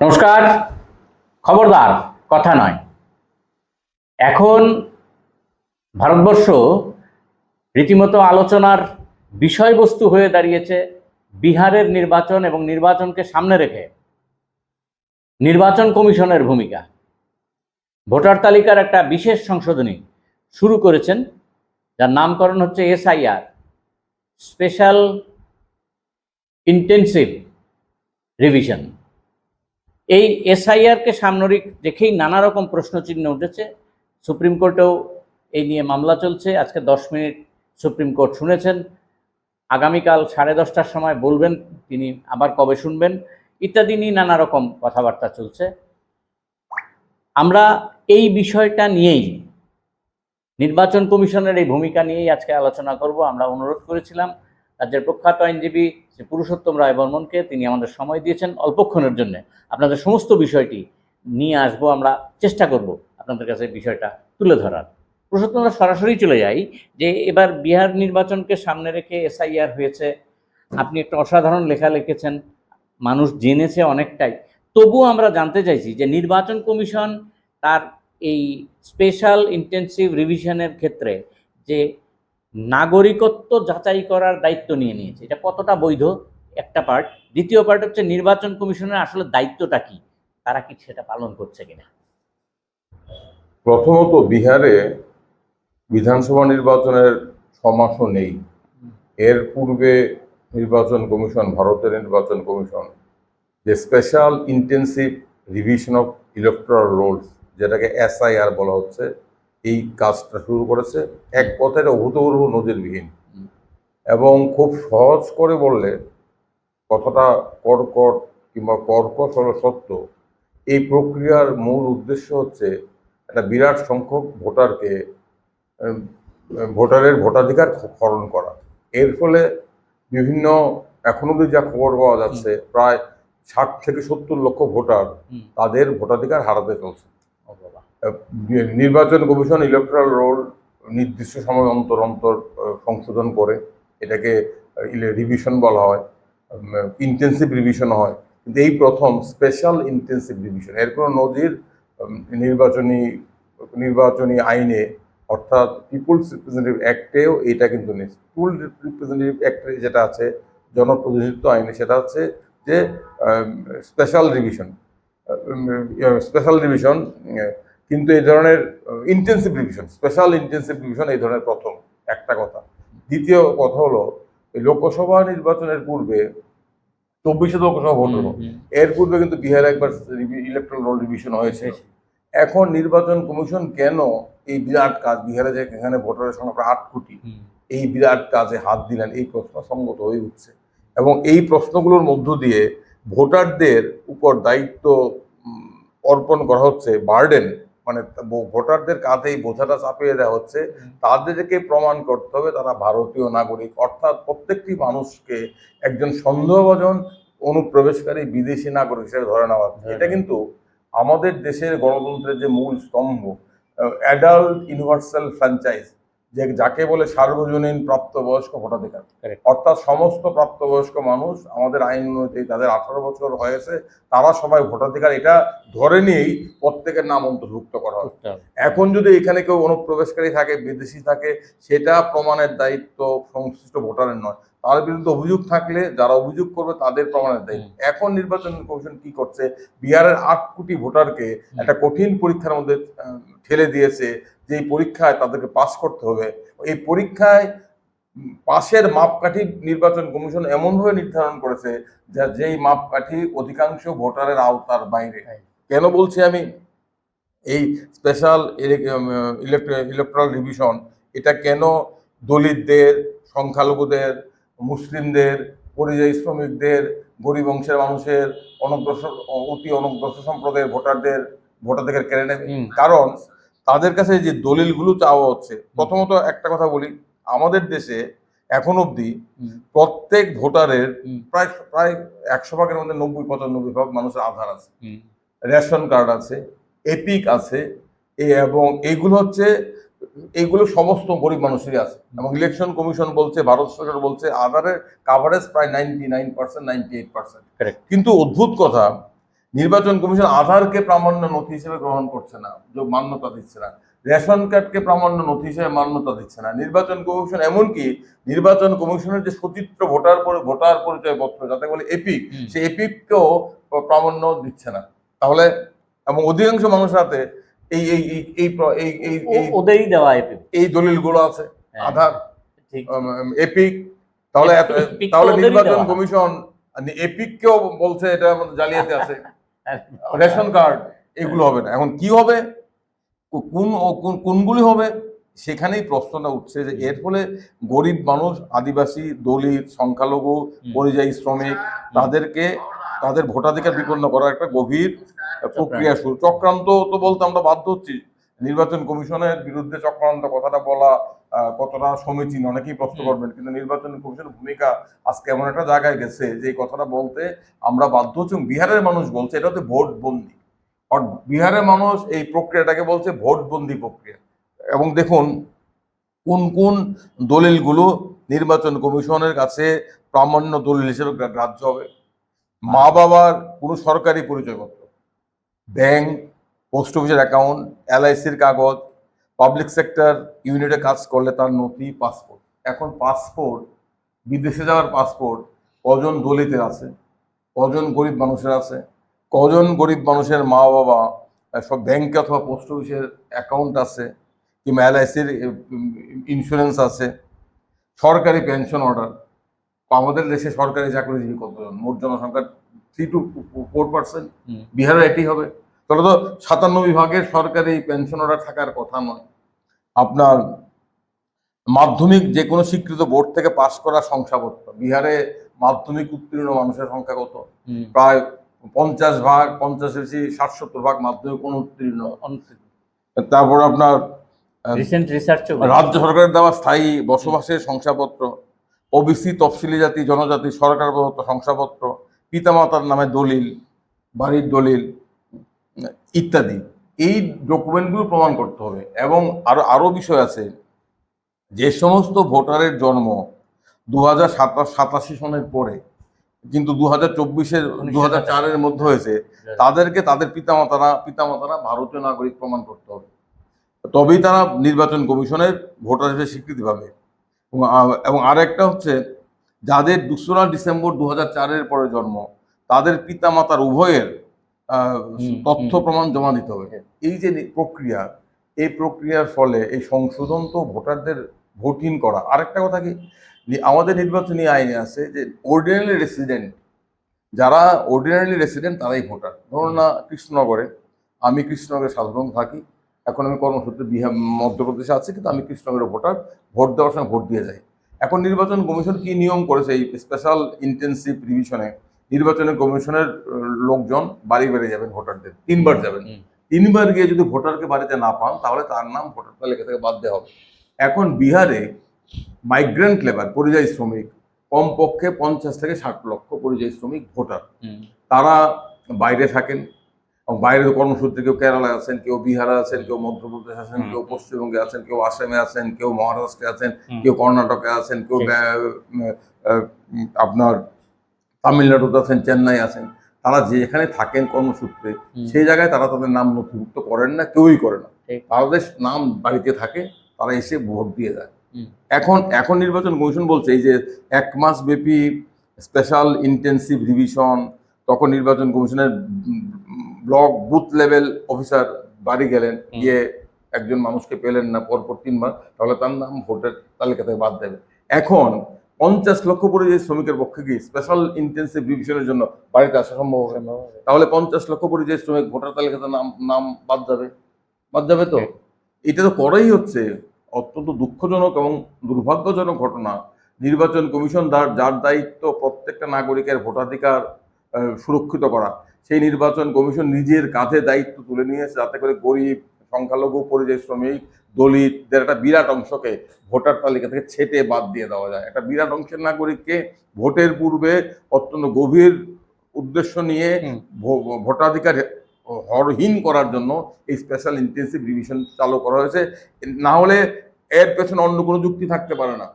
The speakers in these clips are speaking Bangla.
নমস্কার। খবরদার কথা নয়। এখন ভারতবর্ষ রীতিমতো আলোচনার বিষয়বস্তু হয়ে দাঁড়িয়েছে বিহারের নির্বাচন এবং নির্বাচনকে সামনে রেখে নির্বাচন কমিশনের ভূমিকা। ভোটার তালিকার একটা বিশেষ সংশোধনী শুরু করেছেন, যার নামকরণ হচ্ছে SIR, স্পেশাল ইন্টেন্সিভ রিভিশন। এই SIR-কে সামনে রেখেই নানা রকম প্রশ্নচিহ্ন উঠেছে। সুপ্রিম কোর্টেও এই নিয়ে মামলা চলছে। আজকে 10 মিনিট সুপ্রিম কোর্ট শুনেছেন। আগামীকাল 10:30টার সময় বলবেন তিনি আবার কবে শুনবেন, ইত্যাদি নিয়ে নানা রকম কথাবার্তা চলছে। আমরা এই বিষয়টা নিয়েই, নির্বাচন কমিশনের এই ভূমিকা নিয়েই আজকে আলোচনা করব। আমরা অনুরোধ করেছিলাম রাজ্যের প্রখ্যাত আইনজীবী শ্রী পুরুষোত্তম রায় বর্মনকে, তিনি আমাদের সময় দিয়েছেন অল্পক্ষণের জন্য। আপনাদের সমস্ত বিষয়টি নিয়ে আসবো, আমরা চেষ্টা করব আপনাদের কাছে বিষয়টা তুলে ধরার। পুরুষোত্তম, আমরা সরাসরি চলে যাই যে এবার বিহার নির্বাচনকে সামনে রেখে SIR হয়েছে। আপনি একটা অসাধারণ লেখা লিখেছেন, মানুষ জেনেছে অনেকটাই। তবুও আমরা জানতে চাইছি যে নির্বাচন কমিশন তার এই স্পেশাল ইন্টেন্সিভ রিভিশনের ক্ষেত্রে যে নাগরিকত্ব যাচাই করার দায়িত্ব নিয়ে নিয়েছে, এটা কতটা বৈধ, একটা পার্ট। দ্বিতীয় পার্ট হচ্ছে নির্বাচন কমিশনের আসলে দায়িত্বটা কি, তারা কি সেটা পালন করছে কিনা। প্রথমত, বিহারে বিধানসভা নির্বাচনের 6 মাসও নেই। এর পূর্বে নির্বাচন কমিশন, ভারতের নির্বাচন কমিশন, যে special intensive revision of electoral rolls, যেটাকে SIR বলা হচ্ছে, এই কাজটা শুরু করেছে। এক কথায় অভূতপূর্ব, নজিরবিহীন এবং খুব সহজ করে বললে কথাটা কর্কট কিংবা কর্কশ হলো সত্য। এই প্রক্রিয়ার মূল উদ্দেশ্য হচ্ছে একটা বিরাট সংখ্যক ভোটারের ভোটাধিকার হরণ করা। এর ফলে বিভিন্ন, এখন অবধি যা খবর পাওয়া যাচ্ছে, প্রায় 60 থেকে 70 লক্ষ ভোটার তাদের ভোটাধিকার হারাতে চলছে। নির্বাচন কমিশন ইলেকট্রাল রোল নির্দিষ্ট সময় অন্তর অন্তর সংশোধন করে, এটাকে রিভিশন বলা হয়, ইন্টেন্সিভ রিভিশন হয়। কিন্তু এই প্রথম স্পেশাল ইন্টেন্সিভ রিভিশন, এর কোনো নজির নির্বাচনী আইনে, অর্থাৎ পিপুলস রিপ্রেজেন্টেটিভ অ্যাক্টেও এটা কিন্তু নেই। পিপুল রিপ্রেজেন্টেটিভ অ্যাক্টে যেটা আছে, জনপ্রতিনিধিত্ব আইনে, সেটা হচ্ছে যে স্পেশাল রিভিশন। কিন্তু এই ধরনের intensive revision, special intensive revision এই ধরনের প্রথম, একটা কথা। দ্বিতীয় কথা হলো, লোকসভা নির্বাচনের পূর্বে 24 লোকসভা ভোট হলো, এর পূর্বে কিন্তু বিহারে একবার ইলেকট্রাল রোল রিভিশন হয়েছে। এখন নির্বাচন কমিশন কেন এই বিরাট কাজ, বিহারে যে এখানে ভোটারের সংখ্যা প্রায় 8 কোটি, এই বিরাট কাজে হাত দিলেন, এই প্রশ্ন সঙ্গত হয়ে উঠছে। এবং এই প্রশ্নগুলোর মধ্য দিয়ে ভোটারদের উপর দায়িত্ব অর্পণ করা হচ্ছে, বার্ডেন, মানে ভোটারদের কাঁধে এই বোঝাটা চাপিয়ে দেওয়া হচ্ছে। তাদেরকে প্রমাণ করতে হবে তারা ভারতীয় নাগরিক, অর্থাৎ প্রত্যেকটি মানুষকে একজন সন্দেহভাজন অনুপ্রবেশকারী বিদেশি নাগরিক হিসেবে ধরে নেওয়া হচ্ছে। এটা কিন্তু আমাদের দেশের গণতন্ত্রের যে মূল স্তম্ভ, অ্যাডাল্ট ইউনিভার্সাল ফ্র্যাঞ্চাইজ, যাকে বলে সার্বজনীন প্রাপ্তবয়স্ক ভোটাধিকার, অর্থাৎ সমস্ত প্রাপ্তবয়স্ক মানুষ আমাদের আইন অনুযায়ী তাদের 18 বছর হয়েছে, তারা সবাই ভোটাধিকার, এটা ধরে নিয়েই প্রত্যেকের নাম অন্তর্ভুক্ত করা হয়। এখন যদি এখানে কেউ অনুপ্রবেশকারী থাকে, বিদেশি থাকে, সেটা প্রমাণের দায়িত্ব সংশ্লিষ্ট ভোটারের নয়। তার বিরুদ্ধে অভিযোগ থাকলে যারা অভিযোগ করবে তাদের প্রমাণের দায়িত্ব। এখন নির্বাচন কমিশন কি করছে, বিহারের 8 কোটি ভোটারকে একটা কঠিন পরীক্ষার মধ্যে ঠেলে দিয়েছে, যে পরীক্ষায় তাদেরকে পাস করতে হবে। এই পরীক্ষায় পাশের মাপকাঠি নির্বাচন কমিশন এমনভাবে নির্ধারণ করেছে যেই মাপকাঠি অধিকাংশ ভোটারের আওতার বাইরে। কেন বলছি আমি এই স্পেশাল ইলেকট্রাল রিভিশন? এটা কেন দলিতদের, সংখ্যালঘুদের, মুসলিমদের, পরিযায়ী শ্রমিকদের, গরিব অংশের মানুষের, অতি অনগ্রসর সম্প্রদায়ের ভোটারদের ভোটাধিকার কেড়ে নেবে? কারণ তাদের কাছে যে দলিলগুলো চাওয়া হচ্ছে, প্রথমত একটা কথা বলি, আমাদের দেশে এখন অবধি প্রত্যেক ভোটারের প্রায় 100 ভাগের মধ্যে 90-95 ভাগ মানুষের আধার আছে, রেশন কার্ড আছে, এপিক আছে, এবং এইগুলো সমস্ত গরিব মানুষেরই আছে। এবং ইলেকশন কমিশন বলছে, ভারত সরকার বলছে, আধারের কাভারেজ প্রায় 99%, 98%। কিন্তু অদ্ভুত কথা, নির্বাচন কমিশন আধারকে প্রামাণ্য নথি হিসেবে গ্রহণ করছে না, মান্যতা দিচ্ছে না। রেশন কার্ডকে প্রামাণ্য নথি হিসেবে মান্যতা দিচ্ছে না। নির্বাচন কমিশন এমনকি নির্বাচন কমিশনের যে সচিত্র ভোটার পরিচয় পত্র, যাতে বলে এপিক, সেই এপিককেও প্রামাণ্য দিচ্ছে না। তাহলে এবং অধিকাংশ মানুষের হাতে এই এই এই এই প্র- এই এই এই ওদেরই দেওয়া এপিক। এই দলিলগুলো আছে, হ্যাঁ, আধার, ঠিক। এপিক। তাহলে এপিক তো তাহলে ওদেরই নির্বাচন দেওয়া। কমিশন এপিককেও বলছে এটা আমাদের জালিয়াতি আছে। হ্যাঁ, রেশন কার্ড, এগুলো হবে না। এখন কি হবে, কোনগুলি হবে, সেখানেই প্রশ্নটা উঠছে যে এর ফলে গরিব মানুষ, আদিবাসী, দলিত, সংখ্যালঘু, পরিযায়ী শ্রমিক, তাদেরকে তাদের ভোটাধিকার বিপন্ন করার একটা গভীর প্রক্রিয়া শুরু, চক্রান্ত তো বলতে আমরা বাধ্য হচ্ছি। নির্বাচন কমিশনের বিরুদ্ধে চক্রান্ত কথাটা বলা কতটা সমীচীন অনেকেই প্রশ্ন করবেন, কিন্তু নির্বাচন কমিশনের ভূমিকা আজকে এমন একটা জায়গায় গেছে যে এই কথাটা বলতে আমরা বাধ্য হচ্ছি। বিহারের মানুষ বলছে এটা হচ্ছে ভোট বন্দি। আর বিহারের মানুষ এই প্রক্রিয়াটাকে বলছে ভোটবন্দি প্রক্রিয়া। এবং দেখুন কোন কোন দলিলগুলো নির্বাচন কমিশনের কাছে প্রামাণ্য দলিল হিসেবে গ্রাহ্য হবে। মা বাবার কোনো সরকারি পরিচয়পত্র, ব্যাংক, পোস্ট অফিসের অ্যাকাউন্ট, এলআইসির কাগজ, পাবলিক সেক্টর ইউনিটে কাজ করলে তার নথি, পাসপোর্ট। এখন পাসপোর্ট, বিদেশে যাওয়ার পাসপোর্ট কজন দলিতের আছে, কজন গরিব মানুষের আছে, কজন গরিব মানুষের মা বাবা সব ব্যাংকে অথবা পোস্ট অফিসের অ্যাকাউন্ট আছে, কিংবা এলআইসির ইন্স্যুরেন্স আছে, সরকারি পেনশন অর্ডার। আমাদের দেশে সরকারি চাকরিজীবী কতজন, মোট জনসংখ্যার 3 to 4%, বিহারে এটি হবে। তাহলে তো 57 বিভাগের সরকারি পেনশন অর্ডার থাকার কথা নয়। আপনার মাধ্যমিক যে কোনো স্বীকৃত বোর্ড থেকে পাশ করা শংসাপত্র, বিহারে মাধ্যমিক উত্তীর্ণ মানুষের সংখ্যা কত? প্রায় 50 ভাগ, 50 বেশি 60-70 ভাগ মাধ্যমিক অনুত্তীর্ণ। তারপর আপনার রিসেন্ট রিসার্চ রাজ্য সরকারের দেওয়া স্থায়ী বসবাসের শংসাপত্র, ওবিসি, তফসিলি জাতি, জনজাতি সরকার প্রদত্ত শংসাপত্র, পিতামাতার নামে দলিল, বাড়ির দলিল ইত্যাদি। এই ডকুমেন্টগুলো প্রমাণ করতে হবে। এবং আরো বিষয় আছে, যে সমস্ত ভোটারের জন্ম 2087 সনের পরে কিন্তু 2024-এর 2004-এর মধ্যে হয়েছে, তাদেরকে তাদের পিতামাতারা ভারতীয় নাগরিক প্রমাণ করতে হবে, তবেই তারা নির্বাচন কমিশনের ভোটার হিসেবে স্বীকৃতি পাবে। এবং আরেকটা হচ্ছে, যাদের 2রা ডিসেম্বর 2004-এর পরে জন্ম, তাদের পিতামাতার উভয়ের তথ্য প্রমাণ জমা দিতে হবে। এই যে প্রক্রিয়া, এই প্রক্রিয়ার ফলে এই সংশোধন তো ভোটারদের ভোটহীন করা। আরেকটা কথা কি, আমাদের নির্বাচনী আইনে আছে যে অর্ডিনারি রেসিডেন্ট, যারা অর্ডিনারি রেসিডেন্ট তারাই ভোটার। ধরুন না, কৃষ্ণনগরে, আমি কৃষ্ণনগরে সাধারণত থাকি, এখন আমি কর্মসূত্রে মধ্যপ্রদেশে আছি, কিন্তু আমি কৃষ্ণনগরের ভোটার, ভোট দেওয়ার সময় ভোট দিয়ে যাই। এখন নির্বাচন কমিশন কি নিয়ম করেছে, এই স্পেশাল ইন্টেনসিভ রিভিশনে নির্বাচন কমিশনের লোকজন বাড়ি বাড়ি যাবেন, ভোটারদের 3বার যাবেন। 3বার গিয়ে যদি ভোটারকে বাড়িতে না পান, তাহলে তার নাম ভোটার তালিকা থেকে বাদ দেওয়া হবে। এখন বিহারে মাইগ্রেন্ট লেবার, পরিযায়ী শ্রমিক, কমপক্ষে 50 থেকে 60 লক্ষ পরিযায়ী শ্রমিক ভোটার, তারা বাইরে থাকেন। এবং বাইরের কর্মসূত্রে কেউ কেরালায় আছেন, কেউ বিহারে আছেন, কেউ মধ্যপ্রদেশ আছেন, কেউ পশ্চিমবঙ্গে আছেন, কেউ আসামে আছেন, কেউ মহারাষ্ট্রে আছেন, কেউ কর্ণাটকে আছেন, কেউ আপনার তামিলনাড়ুতে আছেন, চেন্নাই আছেন। তারা যেখানে থাকেন কর্মসূত্রে, সেই জায়গায় তারা তাদের নাম নথিভুক্ত করেন না, কেউই করে না। তাদের নাম বাড়িতে থাকে, তারা এসে ভোট দিয়ে যায়। এখন নির্বাচন কমিশন বলছে এই যে 1 মাস ব্যাপী স্পেশাল ইন্টেনসিভ রিভিশন, তখন নির্বাচন কমিশনের ব্লক বুথ লেভেল অফিসার বাড়ি গেলেন, গিয়ে একজন মানুষকে পেলেন না পরপর 3বার, তাহলে তার নাম ভোটের তালিকা থেকে বাদ দেবে। এখন 50 লক্ষ পরিযায়ী শ্রমিকের পক্ষে কি স্পেশাল ইন্টেনসিভ রিভিশনের জন্য বাড়িতে আসা সম্ভব হবে? তাহলে 50 লক্ষ পরিযায়ী শ্রমিক ভোটার তালিকাতে নাম বাদ যাবে তো। এটা তো করাই হচ্ছে। অত্যন্ত দুঃখজনক এবং দুর্ভাগ্যজনক ঘটনা। নির্বাচন কমিশন যার দায়িত্ব প্রত্যেকটা নাগরিকের ভোটাধিকার সুরক্ষিত করা, সেই নির্বাচন কমিশন নিজের কাঁধে দায়িত্ব তুলে নিয়েছে, যাতে করে গরিব, সংখ্যালঘু, পরিযায়ী শ্রমিক, দলিতদের একটা বিরাট অংশকে ভোটার তালিকা থেকে ছেটে বাদ দিয়ে দেওয়া যায়। একটা বিরাট অংশের নাগরিককে ভোটের পূর্বে অত্যন্ত গভীর উদ্দেশ্য নিয়ে ভোটাধিকার হরহীন করার জন্য এই স্পেশাল ইন্টেনসিভ রিভিশন চালু করা হয়েছে। না হলে এর পেছনে অন্য কোনো যুক্তি থাকতে পারে না।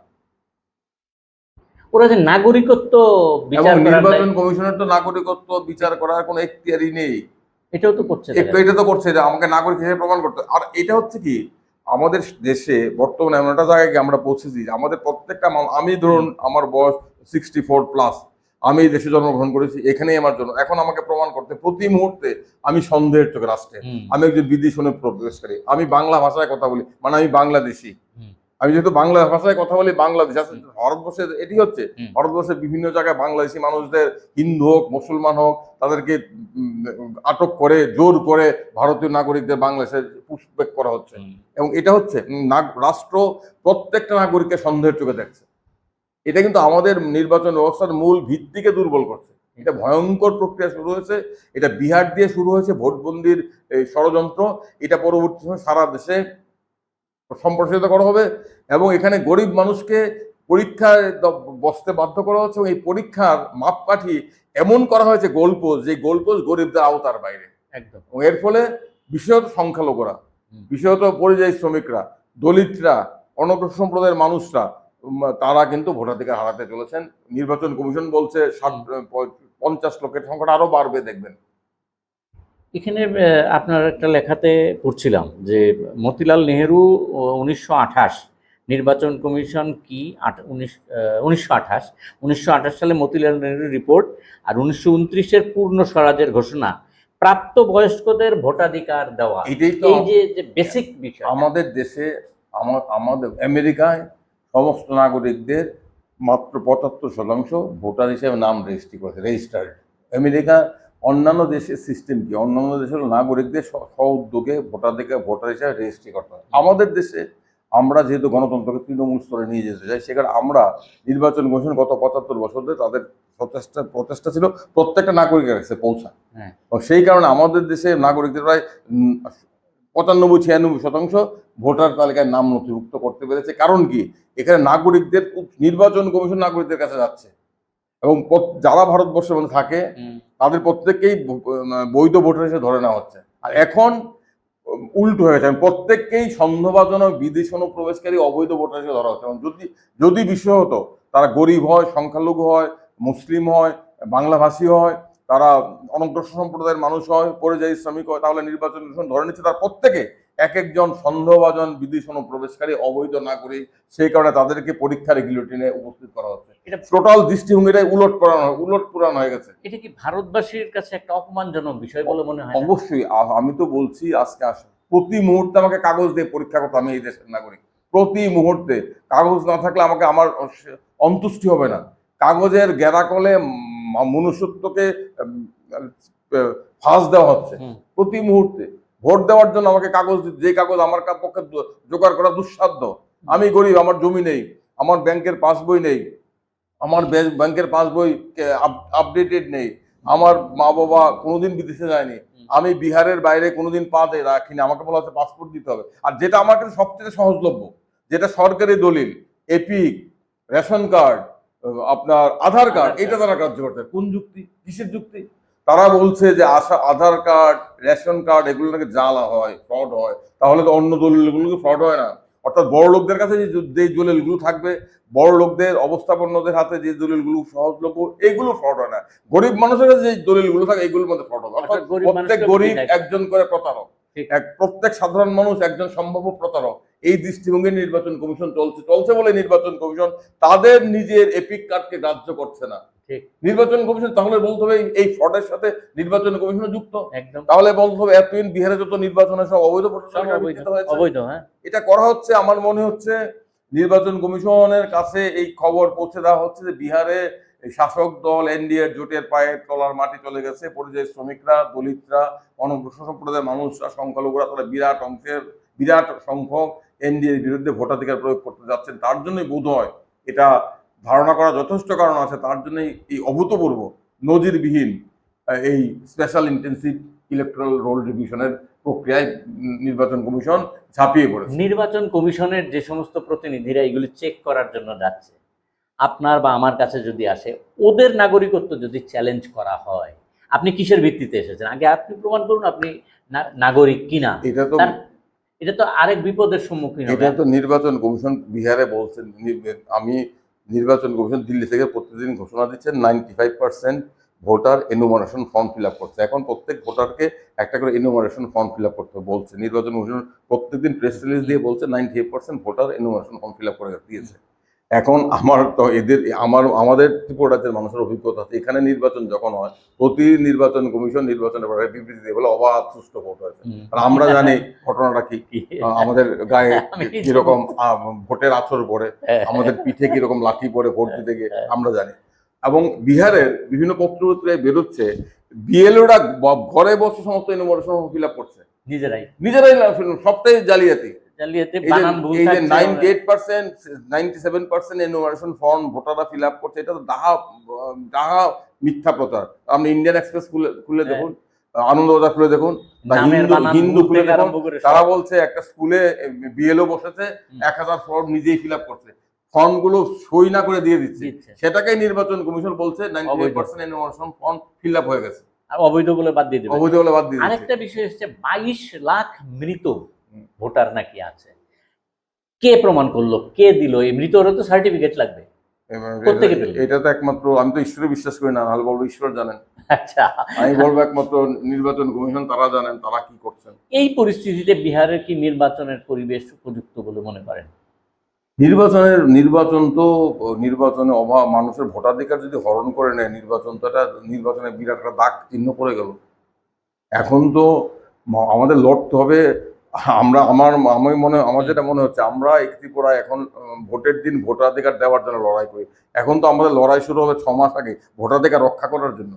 ওরা যে নাগরিকত্ব এবং বিচার করার নির্বাচন কমিশনের তো নাগরিকত্ব বিচার করার কোনো এখতিয়ারই নেই। এটাও তো করছে একটু এটা তো করছে যে আমাকে নাগরিক হিসেবে প্রমাণ করতে। আর এটা হচ্ছে কি, আমাদের দেশে বর্তমানে এমন একটা জায়গায় গিয়ে আমরা পৌঁছেছি যে আমাদের প্রত্যেকটা আমি ধরুন আমার বয়স 64+, আমি এই দেশে জন্মগ্রহণ করেছি, এখানেই আমার জন্য। এখন আমাকে প্রমাণ করতে প্রতি মুহূর্তে আমি সন্দেহের চোখে রাষ্ট্রে, আমি একজন বিদেশি প্রবেশকারী, আমি বাংলা ভাষায় কথা বলি, মানে আমি বাংলাদেশি। আমি যেহেতু বাংলা ভাষায় কথা বলি, বাংলাদেশ ভারতবর্ষে এটি হচ্ছে, ভারতবর্ষের বিভিন্ন জায়গায় বাংলাদেশি মানুষদের, হিন্দু হোক মুসলমান হোক, তাদেরকে আটক করে জোর করে ভারতীয় নাগরিকদের বাংলাদেশে পুষব্যাক করা হচ্ছে। এবং এটা হচ্ছে রাষ্ট্র প্রত্যেকটা নাগরিককে সন্দেহের চোখে দেখছে। এটা কিন্তু আমাদের নির্বাচন ব্যবস্থার মূল ভিত্তিকে দুর্বল করছে। এটা ভয়ঙ্কর প্রক্রিয়া শুরু হয়েছে, এটা বিহার দিয়ে শুরু হয়েছে, ভোটবন্দির ষড়যন্ত্র। এটা পরবর্তী সময় সারা দেশে সম্প্রসারিত করা হবে এবং এখানে গরিব মানুষকে পরীক্ষায় বসতে বাধ্য করা হচ্ছে। এবং এই পরীক্ষার মাপকাঠি এমন করা হয়েছে গোলপোস্ট, যে গোলপোস্ট গরিবদের আওতার বাইরে একদম। এবং এর ফলে বিশেষত সংখ্যালঘুরা, বিশেষত পরিযায়ী শ্রমিকরা, দলিতরা, অনগ্রসর সম্প্রদায়ের মানুষরা, তারা কিন্তু ভোটাধিকার হারাতে চলেছেন। নির্বাচন কমিশন বলছে 50 লক্ষের সংখ্যাটা আরো বাড়বে দেখবেন। এখানে আপনার একটা লেখাতে পড়ছিলাম যে মতিলাল নেহেরু 1928 নির্বাচন কমিশন কি 1928 সালে মতিলাল নেহেরু রিপোর্ট, আর 1929-এর পূর্ণ স্বরাজের ঘোষণা, প্রাপ্তবয়স্কদের ভোটাধিকার দেওয়া। এটাই তো এই যে বেসিক বিষয়। আমাদের দেশে আমাদের আমেরিকায় সমস্ত নাগরিকদের মাত্র 75% ভোটার হিসেবে নাম রেজিস্ট্রি করেছে, রেজিস্টার্ড। আমেরিকা, অন্যান্য দেশের সিস্টেম কি, অন্যান্য দেশের নাগরিকদের স্ব-উদ্যোগে ভোটার হিসেবে রেজিস্ট্রি করতে হয়। আমাদের দেশে আমরা যেহেতু গণতন্ত্রকে তৃণমূল স্তরে নিয়ে যেতে চাই, সেখানে আমরা নির্বাচন কমিশন গত 75 বছর ধরে তাদের প্রচেষ্টা ছিল প্রত্যেকটা নাগরিকের কাছে পৌঁছা। সেই কারণে আমাদের দেশে নাগরিকদের প্রায় 95-96% ভোটার তালিকায় নাম নথিভুক্ত করতে পেরেছে। কারণ কি, এখানে নাগরিকদের, নির্বাচন কমিশন নাগরিকদের কাছে যাচ্ছে এবং যারা ভারতবর্ষের মধ্যে থাকে তাদের প্রত্যেককেই বৈধ ভোটার হিসেবে ধরে নেওয়া হচ্ছে। আর এখন উল্টো হয়ে গেছে, প্রত্যেককেই সন্দেহভাজনক বিদেশি অনুপ্রবেশকারী অবৈধ ভোটার হিসেবে ধরা হচ্ছে। এবং যদি বিষয় হতো তারা গরিব হয়, সংখ্যালঘু হয়, মুসলিম হয়, বাংলাভাষী হয়, তারা অনগ্রসর সম্প্রদায়ের মানুষ হয়, পরিযায়ী শ্রমিক হয়, তাহলে নির্বাচন কমিশন ধরে নিচ্ছে তার প্রত্যেকে এক একজন সন্দেহভাজন বিদেশি অনুপ্রবেশকারী অবৈধ নাগরিক। সেই কারণে তাদেরকে পরীক্ষা রেগুলেটরিনে উপস্থিত করা হচ্ছে। এটা টোটাল দৃষ্টিভঙ্গিটাই উলট পুরাণ হয়ে গেছে। এটা কি ভারতবাসীর কাছে একটা অপমানজনক বিষয় বলে মনে হয়? অবশ্যই। আমি তো বলছি, আজকে প্রতি মুহূর্তে আমাকে কাগজ দিয়ে পরীক্ষা করতে, আমি এই দেশের নাগরিক, প্রতি মুহূর্তে কাগজ না থাকলে আমাকে আমার অন্তুষ্টি হবে না। কাগজের গেরাকলে মনুষ্যত্বকে ফাঁস দেওয়া হচ্ছে প্রতি মুহূর্তে। ভোট দেওয়ার জন্য আমাকে কাগজ, যে কাগজ আমার পক্ষে জোগাড় করা দুঃসাধ্য। আমি গরিব, আমার জমি নেই, আমার ব্যাংকের পাসবই নেই, আমার ব্যাংকের পাসবই আপডেটেড নেই, আমার মা বাবা কোনোদিন বিদেশে যায়নি, আমি বিহারের বাইরে কোনোদিন পা রাখিনি, আমাকে বলা হচ্ছে পাসপোর্ট দিতে হবে। আর যেটা আমার কাছে সবচেয়ে সহজলভ্য, যেটা সরকারি দলিল, এপিক, রেশন কার্ড, আপনার আধার কার্ড, এটা তারা কার্য করতে। কোন যুক্তি, কিসের যুক্তি? তারা বলছে যে আধার কার্ড, রেশন কার্ড এগুলো নাকি জাল হয়, ফ্রড হয়। তাহলে তো অন্য দলিলগুলো ফ্রড হয় না? অর্থাৎ বড় লোকদের কাছে যে দলিলগুলো থাকবে, বড় লোকদের, অবস্থাপন্নদের হাতে যে দলিলগুলো সহজলভ্য, এগুলো ফ্রড হয় না। গরিব মানুষের কাছে যে দলিলগুলো থাকে এগুলোর মধ্যে ফ্রড হবে। অর্থাৎ প্রত্যেক গরিব একজন করে প্রতারক, প্রত্যেক সাধারণ মানুষ একজন সম্ভাব্য প্রতারক। এই দৃষ্টিভঙ্গি নির্বাচন কমিশন চলছে বলে নির্বাচন কমিশন তাদের নিজের এপিক কার্ডকে গ্রাহ্য করছে না। নির্বাচন কমিশন তাহলে বলতে হবে এই ফ্রডের সাথে নির্বাচন কমিশন যুক্ত। তাহলে বলতে হবে এতদিন বিহারে যত নির্বাচনে সব অবৈধ ভোটার, এটা করা হচ্ছে। আমার মনে হচ্ছে নির্বাচন কমিশনের কাছে এই খবর পৌঁছে দেওয়া হচ্ছে যে বিহারে শাসক দল এনডিএ জোটের পায়ে তলার মাটি চলে গেছে। পরিযায়ী শ্রমিকরা, দলিতরা, অনগ্রসর সম্প্রদায়ের মানুষরা, সংখ্যালঘুরা, তারা বিরাট সংখ্যক এনডিএর বিরুদ্ধে ভোটাধিকার প্রয়োগ করতে যাচ্ছেন। তার জন্যই বোধ হয়, এটা ধারণা করা যথেষ্ট কারণ আছে, তার জন্যই এই অভূতপূর্ব নজিরবিহীন এই স্পেশাল ইন্টেন্সিভ ইলেকট্রাল রোল রিভিশনের প্রক্রিয়ায় নির্বাচন কমিশন ঝাঁপিয়ে পড়েছে। নির্বাচন কমিশনের যে সমস্ত প্রতিনিধিরা এগুলি চেক করার জন্য যাচ্ছে, আপনার বা আমার কাছে যদি আসে, ওদের নাগরিকত্ব যদি চ্যালেঞ্জ করা হয়, আপনি কিসের ভিত্তিতে এসেছেন? আগে আপনি প্রমাণ করুন আপনি নাগরিক কিনা। এটা তো আরেক বিপদের সম্মুখীন হবে। এটা তো নির্বাচন কমিশন বিহারে বলছেন, আমি নির্বাচন কমিশন দিল্লি থেকে প্রতিদিন ঘোষণা দিচ্ছেন 95% voter enumeration form fill up করছে। এখন প্রত্যেক ভোটারকে একটা করে এনুমারেশন ফর্ম ফিল আপ করতে বলছে। নির্বাচন কমিশন প্রত্যেকদিন প্রেস রিলিজ দিয়ে বলছে 98% voter enumeration form fill up করে দিয়েছে। এখন আমার তো আমাদের ত্রিপুরা রাজ্যের মানুষের অভিজ্ঞতা আছে, এখানে নির্বাচন যখন হয় প্রতি নির্বাচন কমিশন নির্বাচনের পরে বিবৃতি দিয়ে বলে অবাধ সুষ্ঠু ভোট হয়েছে। আর আমরা জানি ঘটনাটা কি, আমাদের গায়ে কিরকম ভোটের আছর পড়ে, আমাদের পিঠে কিরকম লাঠি পড়ে ভোট দিতে গিয়ে আমরা জানি। এবং বিহারের বিভিন্ন পত্রপত্রিকায় বেরোচ্ছে বিএলওরা ঘরে বসে সমস্ত এনুমারেশন ফিল আপ করছে নিজেরাই সবটাই জালিয়াতি। এই যে 98% 97% এনুমারেশন ফর্ম ভোটাররা ফিল আপ করছে, এটা তো ডাহা মিথ্যা প্রচার। আপনি ইন্ডিয়ান এক্সপ্রেস খুলে দেখুন, আনন্দবাজার খুলে দেখুন, হিন্দু খুলে দেখুন, তারা বলছে একটা স্কুলে বিএলও বসেছে 1000 ফর্ম নিজেই ফিল আপ করছে, ফর্ম গুলো সই না করে দিয়ে দিচ্ছে। সেটাকেই নির্বাচন কমিশন বলছে 98% এনুমারেশন ফর্ম ফিল আপ হয়ে গেছে, অবৈধ বলে বাদ দিয়ে দেবে। অবৈধ বলে বাদ দিয়ে। আরেকটা বিষয় হচ্ছে 22 লাখ মৃত ভোটার নাকি আছে। কে প্রমাণ করলো, কে দিল? এই মৃতরও তো সার্টিফিকেট লাগবে। এটা তো একমাত্র, আমি তো ঈশ্বরে বিশ্বাস করি না, নাহলে বলবো ঈশ্বর জানেন। আচ্ছা, আমি বলবো একমাত্র নির্বাচন কমিশন, তারা জানেন তারা কি করছেন। এই পরিস্থিতিতে বিহারের কি নির্বাচনের পরিবেশ উপযুক্ত বলে মনে করেন? নির্বাচনে অভাব, মানুষের ভোটাধিকার যদি হরণ করে নেয় নির্বাচন, তো এটা নির্বাচনে বিরাট একটা দাগ চিহ্ন পড়ে গেল। এখন তো আমাদের লড়তে হবে। আমার যেটা মনে হচ্ছে, আমরা ত্রিপুরা এখন ভোটের দিন ভোটাধিকার দেওয়ার জন্য লড়াই করি। এখন তো আমাদের লড়াই শুরু হবে 6 মাস আগে ভোটাধিকার রক্ষা করার জন্য,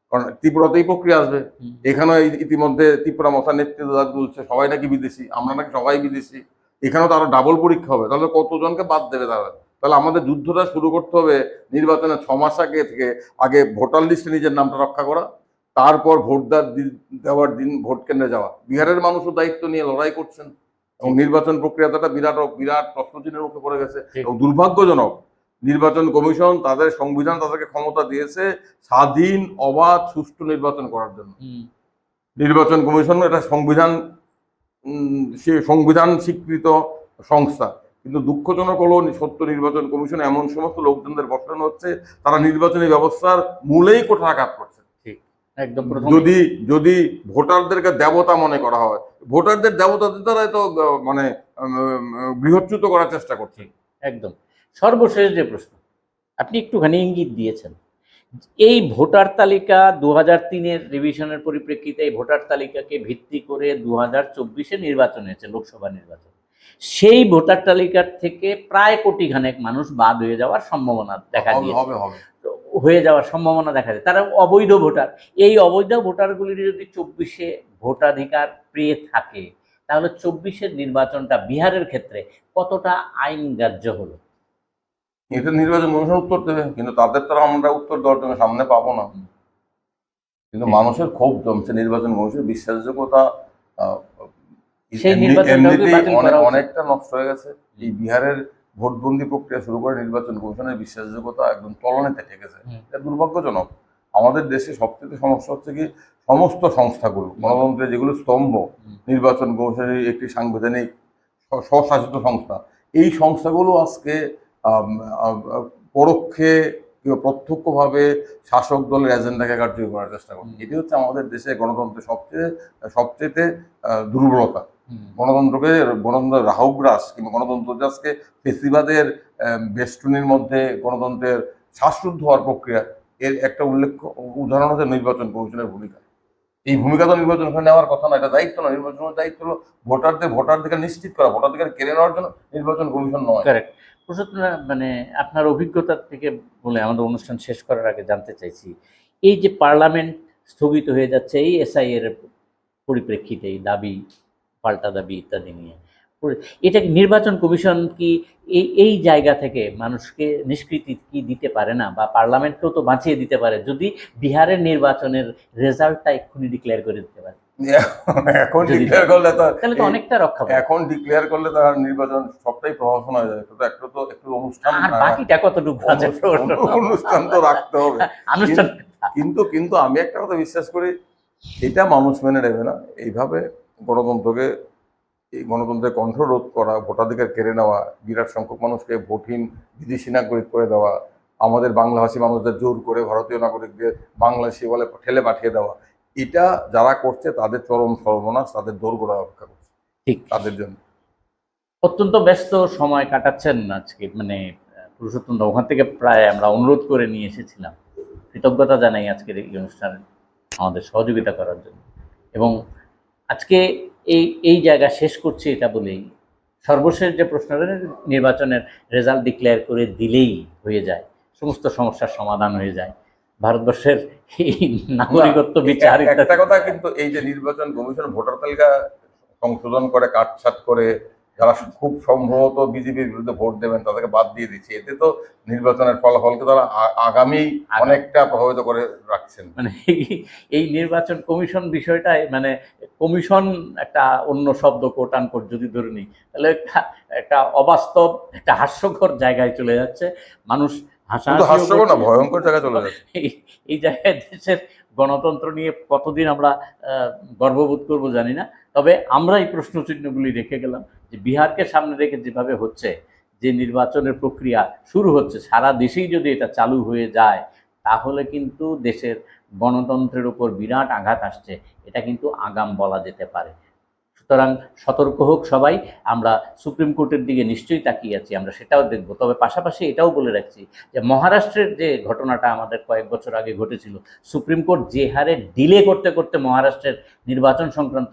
কারণ ত্রিপুরাতেই প্রক্রিয়া আসবে। এখানেও ইতিমধ্যে ত্রিপুরা মশা নেতৃত্ব বলছে সবাই নাকি বিদেশি, আমরা নাকি সবাই বিদেশি। এখানেও তো আরো ডাবল পরীক্ষা হবে, তাহলে কতজনকে বাদ দেবে তারা? তাহলে আমাদের যুদ্ধটা শুরু করতে হবে নির্বাচনের 6 মাস আগে ভোটার লিস্টে নিজের নামটা রক্ষা করা, তারপর দেওয়ার দিন ভোট কেন্দ্রে যাওয়া। বিহারের মানুষও দায়িত্ব নিয়ে লড়াই করছেন এবং নির্বাচন প্রক্রিয়াটা বিরাট প্রশ্নচিহ্নের মুখে পড়ে গেছে। এবং দুর্ভাগ্যজনক, নির্বাচন কমিশন তাদের সংবিধান তাদেরকে ক্ষমতা দিয়েছে স্বাধীন, অবাধ, সুষ্ঠু নির্বাচন করার জন্য। নির্বাচন কমিশন এটা সংবিধান স্বীকৃত সংস্থা, কিন্তু দুঃখজনক হলো সত্য নির্বাচন কমিশন এমন সমস্ত লোকজনদের বসানো হচ্ছে তারা নির্বাচনী ব্যবস্থার মূলেই কোঠাঘাত করছে। যদি ভোটারদেরকে দেবতা মনে করা হয়, ভোটারদের দেবতাদের দ্বারাই তো মানে বৃহৎচ্যুত করার চেষ্টা করছে। একদম। সর্বশেষ যে প্রশ্ন আপনি একটুখানি ইঙ্গিত দিয়েছেন, এই ভোটার তালিকা 2003-এর রিভিশনের পরিপ্রেক্ষিতে এই ভোটার তালিকাকে ভিত্তি করে 2024-এ নির্বাচন হয়েছে, লোকসভা নির্বাচন। সেই ভোটার তালিকার থেকে প্রায় কোটি খানেক মানুষ বাদ হয়ে যাওয়ার সম্ভাবনা দেখা যায়, তারা অবৈধ ভোটার। এই অবৈধ ভোটারগুলির যদি 24-এ ভোটাধিকার পেয়ে থাকে, তাহলে 24-এর নির্বাচনটা বিহারের ক্ষেত্রে কতটা আইন গ্রাহ্য হলো? এটা নির্বাচন কমিশন উত্তর দেবে, কিন্তু তাদের দ্বারা আমরা উত্তর দেওয়ার জন্য সামনে পাবো না। কিন্তু মানুষের ক্ষোভ জমছে, নির্বাচন কমিশনের বিশ্বাসযোগ্যতা অনেকটা নষ্ট হয়ে গেছে। এই বিহারের ভোটবন্দি প্রক্রিয়া শুরু করে নির্বাচন কমিশনের বিশ্বাসযোগ্যতা একদম তলানিতে ঠেকেছে। এটা দুর্ভাগ্যজনক। আমাদের দেশে সবচেয়ে সমস্যা হচ্ছে কি, সমস্ত সংস্থাগুলো, গণতন্ত্রের যেগুলো স্তম্ভ, নির্বাচন কমিশনের একটি সাংবিধানিক স্বশাসিত সংস্থা, এই সংস্থাগুলো আজকে পরোক্ষে কিংবা প্রত্যক্ষভাবে শাসক দলের এজেন্ডাকে কার্যকরী করার চেষ্টা করছে। এটি হচ্ছে আমাদের দেশে গণতন্ত্রের সবচেয়ে দুর্বলতা। গণতন্ত্রের রাহুগ্রাস কিংবা গণতন্ত্র আজকে ফেসিবাদের বেষ্টনীর মধ্যে গণতন্ত্রের শ্বাসরুদ্ধ হওয়ার প্রক্রিয়া, এর একটা উদাহরণ হচ্ছে নির্বাচন কমিশনের ভূমিকা। এই ভূমিকা তো নির্বাচন নেওয়ার কথা না, এটা দায়িত্ব না। নির্বাচনের দায়িত্ব হলো ভোটাধিকার নিশ্চিত করা, ভোটাধিকার কেড়ে নেওয়ার জন্য নির্বাচন কমিশন নয়। মানে আপনার অভিজ্ঞতা থেকে বলে আমাদের অনুষ্ঠান শেষ করার আগে জানতে চাইছি, এই যে পার্লামেন্ট স্থগিত হয়ে যাচ্ছে এই এসআইআর পরিপ্রেক্ষিতে, এই দাবি পাল্টা দাবি ইত্যাদি নিয়ে, এটা নির্বাচন কমিশন কি এই জায়গা থেকে মানুষকে নিষ্কৃতি কি দিতে পারে না, বা পার্লামেন্টকেও তো বাঁচিয়ে দিতে পারে যদি বিহারের নির্বাচনের রেজাল্টটা এক্ষুনি ডিক্লেয়ার করে দিতে পারে? এখন ডিক্লেয়ার করলে তাহলে তো অনেকটা রক্ষা পাবে। এখন ডিক্লেয়ার করলে তার নির্বাচন সবটাই প্রহসন হয়ে যায়। একটু অনুষ্ঠান, বাকিটা কতটুকু অনুষ্ঠান তো রাখতে হবে। কিন্তু আমি একটা কথা বিশ্বাস করি, এটা মানুষ মেনে নেবে না। এইভাবে গণতন্ত্রকে এই গণতন্ত্রের কণ্ঠ রোধ করা, ভোটাধিকার কেড়ে নেওয়া, বিরাট সংখ্যক মানুষকে ভোটহীন বিদেশি নাগরিক করে দেওয়া, আমাদের বাংলাভাষী মানুষদের জোর করে ভারতীয় নাগরিকদের বাংলাদেশি বলে ঠেলে পাঠিয়ে দেওয়া, এটা যারা করছে তাদের চরম সর্বনাশ, তাদের দোরগোড়া রক্ষা করছে ঠিক তাদের জন্য। অত্যন্ত ব্যস্ত সময় কাটাচ্ছেন আজকে, মানে পুরুষোত্তম দা, ওখান থেকে প্রায় আমরা অনুরোধ করে নিয়ে এসেছিলাম। কৃতজ্ঞতা জানাই আজকের এই অনুষ্ঠানে আমাদের সহযোগিতা করার জন্য। এবং আজকে এই জায়গা শেষ করছি এটা বলেই, সর্বশেষ যে প্রশ্নটা, নির্বাচনের রেজাল্ট ডিক্লেয়ার করে দিলেই হয়ে যায়, সমস্ত সমস্যার সমাধান হয়ে যায়, ভারতবর্ষের এই নাগরিকত্ব বিচার একটা কথা কিন্তু, এই যে নির্বাচন কমিশন ভোটার তালিকা সংশোধন করে কাটছাট করে যারা খুব সম্ভবত বিজেপির বিরুদ্ধে ভোট দেবেন তাদেরকে বাদ দিয়ে দিচ্ছে, এতে তো নির্বাচনের ফলাফলকে তারা আগামী অনেকটা প্রভাবিত করে রাখছেন। মানে এই নির্বাচন কমিশন বিষয়টাই, মানে কমিশন একটা অন্য শব্দ কোট আনকোট যদি ধরে নিই, তাহলে একটা অবাস্তব, একটা হাস্যকর জায়গায় চলে যাচ্ছে। মানুষ হাস্যকর না, ভয়ঙ্কর জায়গায় চলে যাচ্ছে। এই জায়গায় দেশের গণতন্ত্র নিয়ে কতদিন আমরা গর্ববোধ করব জানি না। তবে আমরা এই প্রশ্নচিহ্নগুলি রেখে গেলাম যে বিহারকে সামনে রেখে যেভাবে হচ্ছে, যে নির্বাচনের প্রক্রিয়া শুরু হচ্ছে, সারা দেশেই যদি এটা চালু হয়ে যায় তাহলে কিন্তু দেশের গণতন্ত্রের উপর বিরাট আঘাত আসছে, এটা কিন্তু আগাম বলা যেতে পারে। সুতরাং সতর্ক হোক সবাই। আমরা সুপ্রিম কোর্টের দিকে নিশ্চয়ই তাকিয়ে আছি, আমরা সেটাও দেখব। তবে পাশাপাশি এটাও বলে রাখছি যে মহারাষ্ট্রের যে ঘটনাটা আমাদের কয়েক বছর আগে ঘটেছিল, সুপ্রিম কোর্ট যে হারে ডিলে করতে করতে মহারাষ্ট্রের নির্বাচন সংক্রান্ত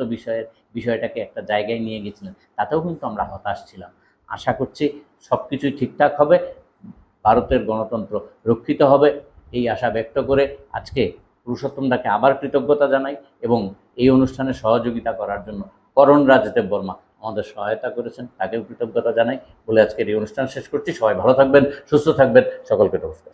বিষয়টাকে একটা জায়গায় নিয়ে গেছিলেন, তাতেও কিন্তু আমরা হতাশ ছিলাম। আশা করছি সব কিছুই ঠিকঠাক হবে, ভারতের গণতন্ত্র রক্ষিত হবে, এই আশা ব্যক্ত করে আজকে পুরুষোত্তম দাকে আবার কৃতজ্ঞতা জানাই। এবং এই অনুষ্ঠানে সহযোগিতা করার জন্য করণ রাজদেব বর্মা আমাদের সহায়তা করেছেন, তাকেও কৃতজ্ঞতা জানাই বলে আজকের এই অনুষ্ঠান শেষ করছি। সবাই ভালো থাকবেন, সুস্থ থাকবেন, সকলকে নমস্কার।